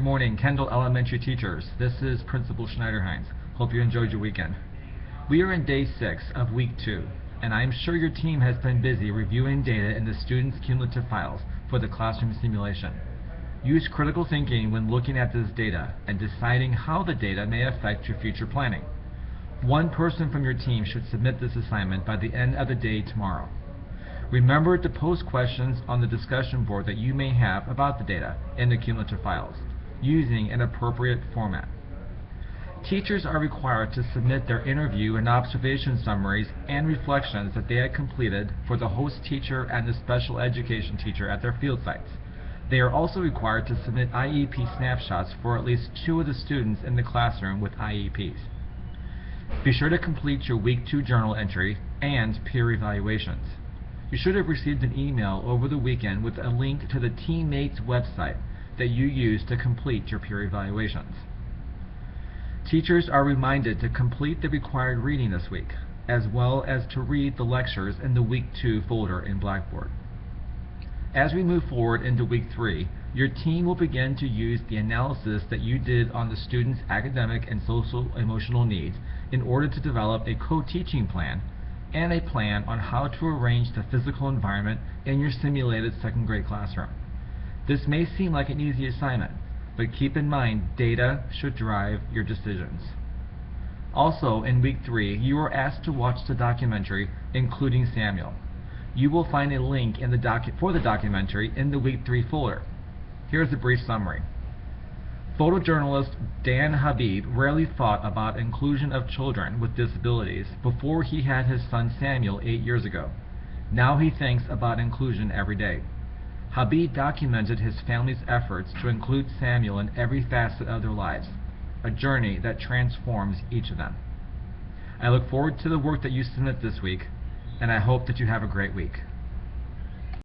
morning, Kendall Elementary teachers. This is Principal Schneiderheinze. Hope you enjoyed your weekend. We are in day 6 of week 2, and I am sure your team has been busy reviewing data in the students' cumulative files for the classroom simulation. Use critical thinking when looking at this data and deciding how the data may affect your future planning. One person from your team should submit this assignment by the end of the day tomorrow. Remember to post questions on the discussion board that you may have about the data in the cumulative files, using an appropriate format. Teachers are required to submit their interview and observation summaries and reflections that they had completed for the host teacher and the special education teacher at their field sites. They are also required to submit IEP snapshots for at least 2 of the students in the classroom with IEPs. Be sure to complete your Week 2 journal entry and peer evaluations. You should have received an email over the weekend with a link to the Teammates website that you use to complete your peer evaluations. Teachers are reminded to complete the required reading this week, as well as to read the lectures in the Week 2 folder in Blackboard. As we move forward into Week 3, your team will begin to use the analysis that you did on the students' academic and social-emotional needs in order to develop a co-teaching plan and a plan on how to arrange the physical environment in your simulated second grade classroom. This may seem like an easy assignment, but keep in mind data should drive your decisions. Also, in Week 3, you are asked to watch the documentary Including Samuel. You will find a link in for the documentary in the Week 3 folder. Here's a brief summary. Photojournalist Dan Habib rarely thought about inclusion of children with disabilities before he had his son Samuel 8 years ago. Now he thinks about inclusion every day. Habib documented his family's efforts to include Samuel in every facet of their lives, a journey that transforms each of them. I look forward to the work that you submit this week, and I hope that you have a great week.